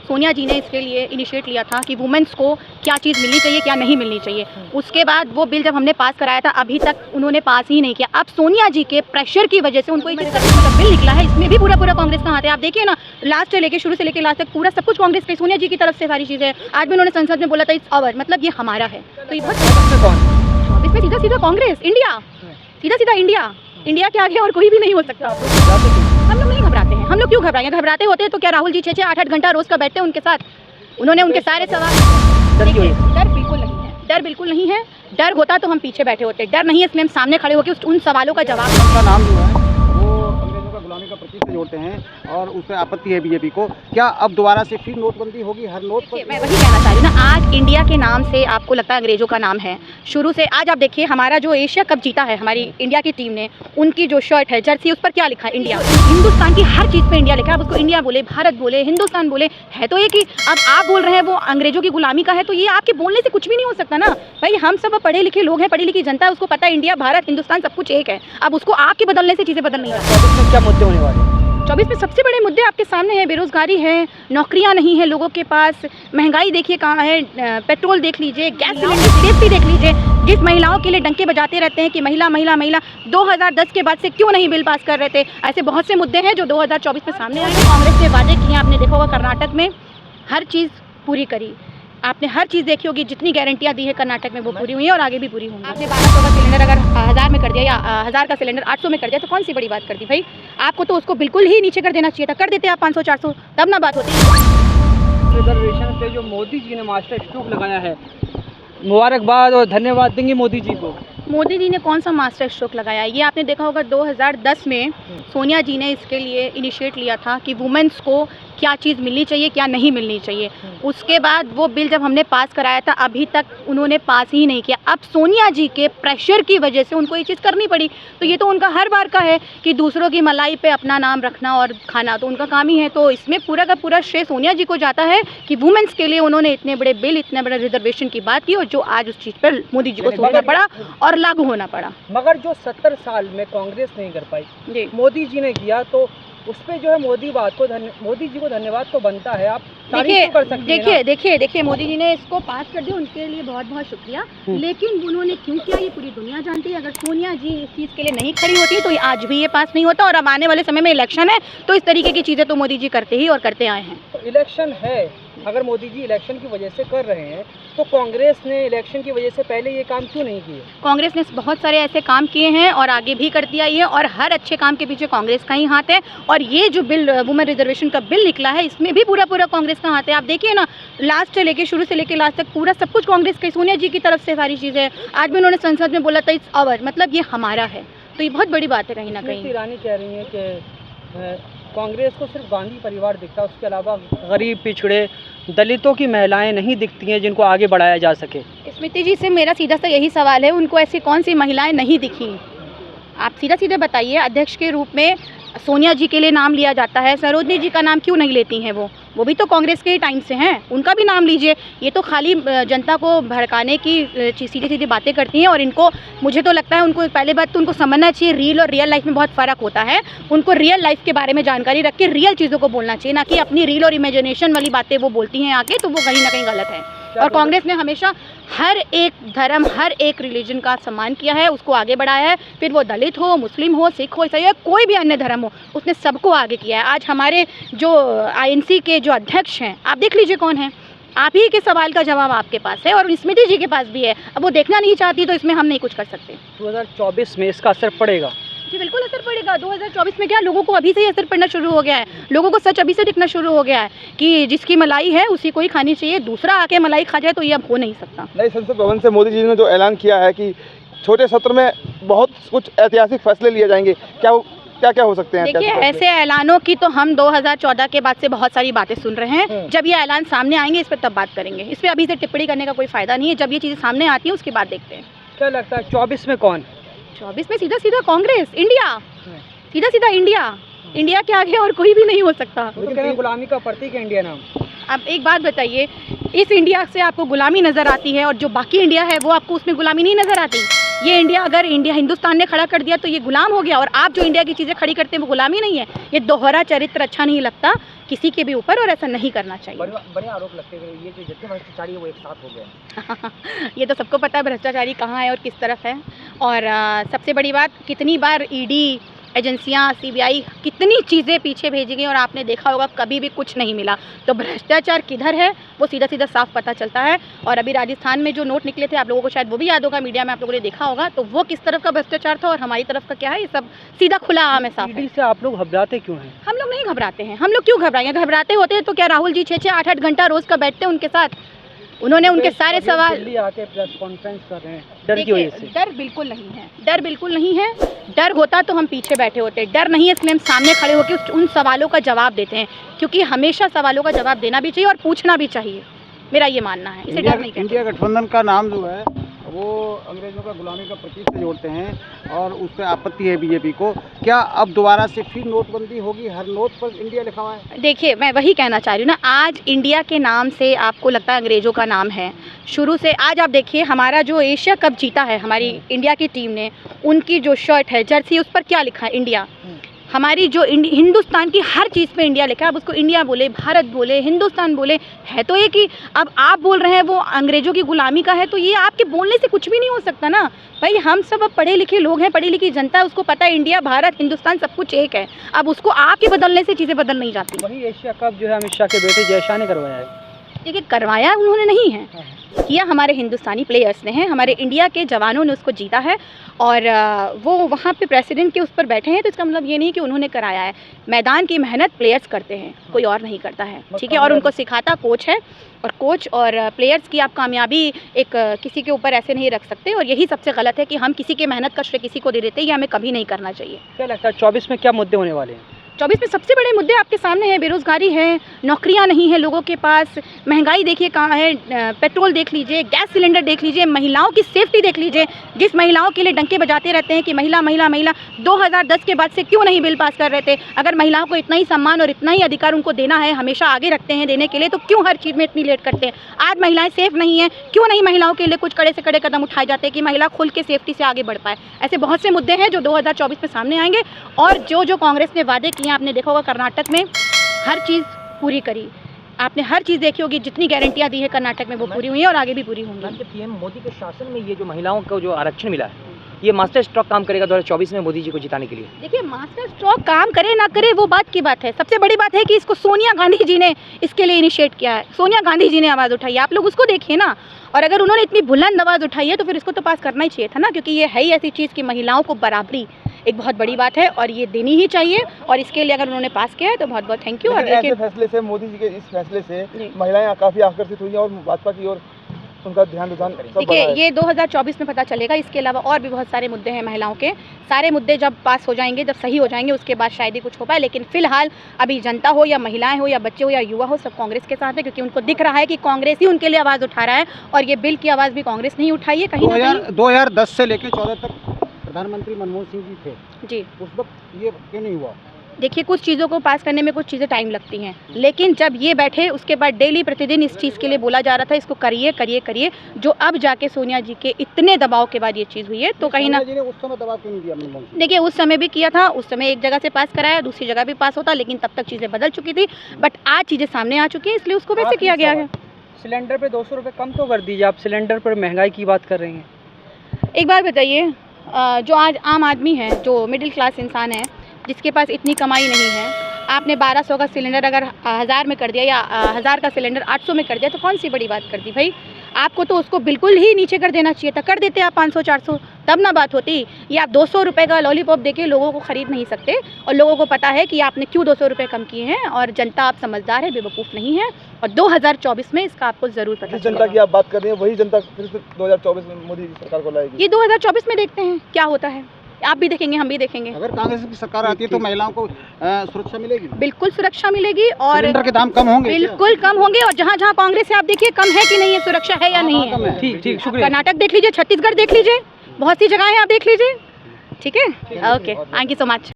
सोनिया जी ने इसके लिए इनिशिएट लिया था कि वुमेन्स को क्या चीज़ मिलनी चाहिए, क्या नहीं मिलनी चाहिए। उसके बाद वो बिल जब हमने पास कराया था, अभी तक उन्होंने पास ही नहीं किया। अब सोनिया जी के प्रेशर की वजह से उनको ये बिल निकला है, इसमें भी पूरा कांग्रेस का हाथ है। आप देखिए ना, लास्ट से लेके शुरू से लेके लास्ट तक पूरा सब कुछ कांग्रेस के, सोनिया जी की तरफ से सारी चीज़ें। आज भी उन्होंने संसद में बोला था इट्स आवर, मतलब ये हमारा है। तो ये बहुत इसमें सीधा सीधा कांग्रेस, इंडिया, सीधा सीधा इंडिया के आगे और कोई भी नहीं हो सकता। हम लोग नहीं घबराते हैं। हम लोग क्यों घबराएंगे? घबराते होते तो क्या राहुल जी 6-8 घंटा रोज का बैठते उनके साथ? उन्होंने उनके सारे सवाल। डर बिल्कुल नहीं है, डर बिल्कुल नहीं है। डर होता तो हम पीछे बैठे होते, डर नहीं है, इसलिए हम सामने खड़े होकर उन सवालों का जवाब। उनका नाम जो है वो अंग्रेजों का गुलामी का प्रतीक से जोड़ते हैं और उस पर आपत्ति है बीजेपी को। क्या अब दोबारा से फिर नोटबंदी होगी? हर नोट पर मैं वही कहना चाह रही हूँ ना, आज इंडिया के नाम से आपको लगता है अंग्रेजों का नाम है शुरू से। आज आप देखिए, हमारा जो एशिया कप जीता है हमारी इंडिया की टीम ने, उनकी जो शर्ट है, जर्सी, उस पर क्या लिखा है? इंडिया। हिंदुस्तान की हर चीज़ पे इंडिया लिखा है। आप उसको इंडिया बोले, भारत बोले, हिंदुस्तान बोले, है तो ये कि अब आप बोल रहे हैं वो अंग्रेजों की गुलामी का है, तो ये आपके बोलने से कुछ भी नहीं हो सकता ना भाई। हम सब पढ़े लिखे लोग हैं, पढ़ी लिखी जनता है, उसको पता है इंडिया, भारत, हिंदुस्तान सब कुछ एक है। अब उसको आपके बदलने से चीज़ें बदल नहीं जाती। क्या मुद्दे होने वाले? 24 में सबसे बड़े मुद्दे आपके सामने हैं। बेरोजगारी है, नौकरियां नहीं है लोगों के पास, महंगाई देखिए कहाँ है, पेट्रोल देख लीजिए, गैस सिलेंडर सेफ्टी देख लीजिए। जिस महिलाओं के लिए डंके बजाते रहते हैं कि महिला महिला महिला, 2010 के बाद से क्यों नहीं बिल पास कर रहे थे? ऐसे बहुत से मुद्दे हैं जो 2024 में सामने आए। कांग्रेस ने वादे किए, आपने देखा होगा कर्नाटक में हर चीज़ पूरी करी। आपने हर चीज़ देखी होगी, जितनी गारंटियाँ दी है कर्नाटक में वो पूरी हुई है और आगे भी पूरी होंगी। आपने 1200 का सिलेंडर अगर 1000 में कर दिया या 1000 का सिलेंडर 800 में कर दिया तो कौन सी बड़ी बात कर दी भाई? आपको तो उसको बिल्कुल ही नीचे कर देना चाहिए था। कर देते आप 500-400, तब ना बात होती। रिजर्वेशन पे जो मोदी जी ने मास्टर स्ट्रोक लगाया है, मुबारकबाद और धन्यवाद देंगे मोदी जी को। मोदी जी ने कौन सा मास्टर स्ट्रोक लगाया है? ये आपने देखा होगा 2010 में सोनिया जी ने इसके लिए इनिशिएट लिया था कि वुमेन्स को क्या चीज़ मिलनी चाहिए, क्या नहीं मिलनी चाहिए। उसके बाद वो बिल जब हमने पास कराया था, अभी तक उन्होंने पास ही नहीं किया। अब सोनिया जी के प्रेशर की वजह से उनको ये चीज़ करनी पड़ी। तो ये तो उनका हर बार का है कि दूसरों की मलाई पे अपना नाम रखना और खाना, तो उनका काम ही है। तो इसमें पूरा का पूरा श्रेय सोनिया जी को जाता है कि वुमेन्स के लिए उन्होंने इतने बड़े बिल, इतने बड़े रिजर्वेशन की बात की और जो आज उस चीज़ पर मोदी जी को सोचना पड़ा और लागू होना पड़ा। मगर जो 70 साल में कांग्रेस नहीं कर पाई, जी मोदी जी ने किया, तो उस पे जो है मोदी जी को धन्यवाद तो बनता है। आप तारीफ कर सकते हैं। देखिए मोदी जी ने इसको पास कर दिया, उनके लिए बहुत बहुत शुक्रिया। लेकिन उन्होंने क्यों किया ये पूरी दुनिया जानती है। अगर सोनिया जी इस चीज़ के लिए नहीं खड़ी होती तो ये आज भी ये पास नहीं होता। और अब आने वाले समय में इलेक्शन है तो इस तरीके की चीज़ें तो मोदी जी करते ही और करते आए हैं। तो इलेक्शन है, अगर मोदी जी इलेक्शन की वजह से कर रहे हैं तो कांग्रेस ने इलेक्शन की वजह से पहले ये काम क्यों नहीं किए? कांग्रेस ने बहुत सारे ऐसे काम किए हैं और आगे भी करती आई है और हर अच्छे काम के पीछे कांग्रेस का ही हाथ है। और ये जो बिल, वुमेन रिजर्वेशन का बिल निकला है, इसमें भी पूरा कांग्रेस का हाथ है। आप देखिए ना, लास्ट से लेके शुरू से लेके लास्ट तक पूरा सब कुछ कांग्रेस की, सोनिया जी की तरफ से सारी चीज़ें। आज भी उन्होंने संसद में बोला था इट्स आवर, मतलब ये हमारा है। तो ये बहुत बड़ी बात है। कहीं ना कहीं ईरानी कह रही है कि कांग्रेस को सिर्फ गांधी परिवार दिखता है, उसके अलावा गरीब, पिछड़े, दलितों की महिलाएं नहीं दिखती हैं जिनको आगे बढ़ाया जा सके। स्मृति जी से मेरा सीधा सा यही सवाल है, उनको ऐसी कौन सी महिलाएं नहीं दिखी? आप सीधा बताइए। अध्यक्ष के रूप में सोनिया जी के लिए नाम लिया जाता है, सरोजनी जी का नाम क्यों नहीं लेती हैं? वो भी तो कांग्रेस के टाइम से हैं, उनका भी नाम लीजिए। ये तो खाली जनता को भड़काने की सीधी सीधी बातें करती हैं। और इनको, मुझे तो लगता है उनको पहले बात तो उनको समझना चाहिए रील और रियल लाइफ में बहुत फ़र्क होता है। उनको रियल लाइफ के बारे में जानकारी रख के रियल चीज़ों को बोलना चाहिए, ना कि अपनी रील और इमेजिनेशन वाली बातें वो बोलती हैं आके, तो वो कहीं ना कहीं गलत है। और कांग्रेस ने हमेशा हर एक धर्म, हर एक रिलीजन का सम्मान किया है, उसको आगे बढ़ाया है। फिर वो दलित हो, मुस्लिम हो, सिख हो, ईसाई हो, कोई भी अन्य धर्म हो, उसने सबको आगे किया है। आज हमारे जो INC के जो अध्यक्ष हैं, आप देख लीजिए कौन है। आप ही के सवाल का जवाब आपके पास है और स्मृति जी के पास भी है। अब वो देखना नहीं चाहती तो इसमें हम नहीं कुछ कर सकते। 2024 में इसका असर पड़ेगा? जी बिल्कुल असर पड़ेगा। 2024 में क्या, लोगों को अभी से ही असर पड़ना शुरू हो गया है। लोगों को सच अभी से दिखना शुरू हो गया है कि जिसकी मलाई है उसी को ही खानी चाहिए। दूसरा आके मलाई खा जाए तो ये अब हो नहीं सकता। नई संसद भवन से मोदी जी ने जो ऐलान किया है कि छोटे सत्र में बहुत कुछ ऐतिहासिक फैसले लिए जाएंगे, क्या हो सकते हैं? देखिए, ऐसे ऐलानों की तो हम 2014 के बाद से बहुत सारी बातें सुन रहे हैं। जब ये ऐलान सामने आएंगे इस पर तब बात करेंगे। इस पर अभी से टिप्पणी करने का कोई फायदा नहीं है। जब ये चीज़ें सामने आती हैं उसके बाद देखते हैं। क्या लगता है 24 में कौन? 24 में सीधा कांग्रेस, इंडिया, सीधा इंडिया के आगे और कोई भी नहीं हो सकता। तो गुलामी का प्रतीक है इंडिया नाम। अब एक बात बताइए, इस इंडिया से आपको गुलामी नज़र आती है और जो बाकी इंडिया है वो आपको उसमें गुलामी नहीं नज़र आती? ये इंडिया, अगर इंडिया हिंदुस्तान ने खड़ा कर दिया तो ये गुलाम हो गया, और आप जो इंडिया की चीज़ें खड़ी करते हैं वो गुलामी नहीं है। ये दोहरा चरित्र अच्छा नहीं लगता किसी के भी ऊपर, और ऐसा नहीं करना चाहिए। बड़े आरोप लगते हैं ये जो जितने भ्रष्टाचारी है वो एक साथ हो गए। ये तो सबको पता है भ्रष्टाचारी कहाँ है और किस तरफ है। और सबसे बड़ी बात, कितनी बार ईडी एजेंसियां, सीबीआई कितनी चीज़ें पीछे भेजी गई और आपने देखा होगा कभी भी कुछ नहीं मिला। तो भ्रष्टाचार किधर है वो सीधा सीधा साफ पता चलता है। और अभी राजस्थान में जो नोट निकले थे, आप लोगों को शायद वो भी याद होगा, मीडिया में आप लोगों ने देखा होगा, तो वो किस तरफ का भ्रष्टाचार था और हमारी तरफ का क्या है, ये सब सीधा खुला आम है, साफ है। ईडी से आप लोग घबराते क्यों हैं? हम लोग नहीं घबराते हैं। हम लोग क्यों घबराएंगे? घबराते होते हैं तो क्या राहुल जी 6-6 8-8 घंटा रोज़ का बैठते हैं उनके साथ, उन्होंने उनके सारे सवाल दिल्ली आके प्रेस कॉन्फ्रेंस कर रहे हैं डर की वजह से। डर बिल्कुल नहीं है, डर बिल्कुल नहीं है। डर होता तो हम पीछे बैठे होते, डर नहीं है, इसलिए हम सामने खड़े होकर उन सवालों का जवाब देते हैं, क्योंकि हमेशा सवालों का जवाब देना भी चाहिए और पूछना भी चाहिए, मेरा ये मानना है। इसे डर नहीं कहते। इंडिया गठबंधन का नाम जो है वो अंग्रेजों का गुलामी का प्रतीक से जोड़ते हैं और उससे आपत्ति है बीजेपी को। क्या अब दोबारा से फिर नोटबंदी होगी? हर नोट पर इंडिया लिखा हुआ है। देखिए, मैं वही कहना चाह रही हूँ ना, आज इंडिया के नाम से आपको लगता है अंग्रेज़ों का नाम है शुरू से। आज आप देखिए, हमारा जो एशिया कप जीता है हमारी इंडिया की टीम ने, उनकी जो शर्ट है, जर्सी, उस पर क्या लिखा है? इंडिया। हमारी जो हिंदुस्तान की हर चीज़ पे इंडिया लिखा है। अब उसको इंडिया बोले, भारत बोले, हिंदुस्तान बोले, है तो ये कि अब आप बोल रहे हैं वो अंग्रेज़ों की गुलामी का है, तो ये आपके बोलने से कुछ भी नहीं हो सकता ना भाई। हम सब अब पढ़े लिखे लोग हैं, पढ़ी लिखी जनता है, उसको पता है इंडिया, भारत, हिंदुस्तान सब कुछ एक है। अब उसको आपके बदलने से चीज़ें बदल नहीं जाती। वही एशिया कप जो है अमित शाह के बेटे जय शाह ने करवाया है। देखिए, करवाया उन्होंने नहीं है, किया हमारे हिंदुस्तानी प्लेयर्स ने हैं, हमारे इंडिया के जवानों ने उसको जीता है, और वो वहाँ पे प्रेसिडेंट के उस पर बैठे हैं, तो इसका मतलब ये नहीं कि उन्होंने कराया है। मैदान की मेहनत प्लेयर्स करते हैं, कोई और नहीं करता है, ठीक है। और उनको सिखाता कोच है, और कोच और प्लेयर्स की आप कामयाबी एक किसी के ऊपर ऐसे नहीं रख सकते, और यही सबसे गलत है कि हम किसी के मेहनत का श्रेय किसी को दे देते हैं, ये हमें कभी नहीं करना चाहिए। क्या लगता है 24 में क्या मुद्दे होने वाले हैं? 24 में सबसे बड़े मुद्दे आपके सामने हैं। बेरोज़गारी है, नौकरियां नहीं है लोगों के पास, महंगाई देखिए कहाँ है, पेट्रोल देख लीजिए, गैस सिलेंडर देख लीजिए, महिलाओं की सेफ्टी देख लीजिए। जिस महिलाओं के लिए डंके बजाते रहते हैं कि महिला महिला महिला, 2010 के बाद से क्यों नहीं बिल पास कर रहे थे? अगर महिलाओं को इतना ही सम्मान और इतना ही अधिकार उनको देना है, हमेशा आगे रखते हैं देने के लिए, तो क्यों हर चीज़ में इतनी लेट करते हैं? आज महिलाएं सेफ नहीं हैं, क्यों नहीं महिलाओं के लिए कुछ कड़े से कड़े कदम उठाए जाते हैं कि महिला खुल के सेफ्टी से आगे बढ़ पाए? ऐसे बहुत से मुद्दे हैं जो 2024 में सामने आएंगे, और जो कांग्रेस ने वादे किए, आपने देखा होगा कर्नाटक में हर चीज़ पूरी करी, आपने हर चीज़ देखी होगी, जितनी गारंटियां दी है कर्नाटक में वो पूरी हुई है और आगे भी पूरी होंगी। पीएम मोदी के शासन में ये जो महिलाओं को जो आरक्षण मिला है, ये मास्टर स्ट्रोक काम करेगा 2024 में मोदी जी को जिताने के लिए? देखिए, मास्टर स्ट्रोक काम करे ना करे वो बात की बात है। सबसे बड़ी बात है कि इसको सोनिया गांधी जी ने इसके लिए इनिशिएट किया है, सोनिया गांधी जी ने आवाज़ उठाई है, आप लोग उसको देखिए ना। और अगर उन्होंने इतनी बुलंद आवाज़ उठाई है तो फिर इसको तो पास करना ही चाहिए था ना, क्योंकि ये है ही ऐसी चीज़ कि महिलाओं को बराबरी एक बहुत बड़ी बात है और ये देनी ही चाहिए, और इसके लिए अगर उन्होंने पास किया है तो बहुत बहुत थैंक यू। और ऐसे फैसले से, मोदी जी के इस फैसले से महिलाएं काफ़ी आकर्षित हुई हैं और भाजपा की ओर उनका ध्यान रुझान सब बढ़ा देखिए, है। ये 2024 में पता चलेगा। इसके अलावा और भी बहुत सारे मुद्दे हैं महिलाओं के, सारे मुद्दे जब पास हो जाएंगे, जब सही हो जाएंगे, उसके बाद शायद ही कुछ हो पाए। लेकिन फिलहाल अभी जनता हो या महिलाएं हो या बच्चे हो या युवा हो, सब कांग्रेस के साथ है, क्योंकि उनको दिख रहा है कि कांग्रेस ही उनके लिए आवाज़ उठा रहा है, और ये बिल की आवाज़ भी कांग्रेस नहीं उठाई है कहीं ना कहीं। 2010 से लेकर 14 तक प्रधानमंत्री मनमोहन सिंह जी थे जी, उस वक्त ये क्यों नहीं हुआ? देखिए, कुछ चीज़ों को पास करने में कुछ चीज़ें टाइम लगती हैं, लेकिन जब ये बैठे उसके बाद डेली प्रतिदिन इस चीज़ के लिए बोला जा रहा था, इसको करिए करिए करिए, जो अब जाके सोनिया जी के इतने दबाव के बाद ये चीज़ हुई है, तो कहीं ना, सोनिया जी ने उस समय दबाव क्यों नहीं दिया मनमोहन सिंह? देखिए, उस समय भी किया था, उस समय एक जगह से पास कराया, दूसरी जगह भी पास होता, लेकिन तब तक चीज़ें बदल चुकी थी। बट आज चीज़ें सामने आ चुकी हैं, इसलिए उसको वैसे किया गया है। सिलेंडर पे 200 रुपये कम तो कर दीजिए, आप सिलेंडर पर महंगाई की बात कर रही हैं। एक बार बताइए, जो आज आम आदमी है, जो मिडिल क्लास इंसान है, जिसके पास इतनी कमाई नहीं है, आपने 1200 का सिलेंडर अगर 1000 में कर दिया या 1000 का सिलेंडर 800 में कर दिया, तो कौन सी बड़ी बात कर दी भाई? आपको तो उसको बिल्कुल ही नीचे कर देना चाहिए था, कर देते आप 500-400, तब ना बात होती। ये आप 200 रुपये का लॉलीपॉप देके लोगों को ख़रीद नहीं सकते, और लोगों को पता है कि आपने क्यों 200 रुपये कम किए हैं, और जनता आप समझदार है, बेवकूफ़ नहीं है, और 2024 में इसका आपको ज़रूर पता जिस जनता चलेगा। की आप बात कर रही हैं वही जनता फिर से 2024 में मोदी जी सरकार को लाएगी। ये 2024 में देखते हैं क्या होता है, आप भी देखेंगे, हम भी देखेंगे। अगर कांग्रेस की सरकार आती है तो महिलाओं को सुरक्षा मिलेगी? बिल्कुल सुरक्षा मिलेगी, और सिलेंडर के दाम कम होंगे? बिल्कुल कम होंगे, और जहाँ जहाँ कांग्रेस है आप देखिए कम है कि नहीं है, सुरक्षा है या नहीं है। ठीक ठीक, शुक्रिया। कर्नाटक देख लीजिए, छत्तीसगढ़ देख लीजिए, बहुत सी जगह है, आप देख लीजिए, ठीक है। Okay, thank you so much.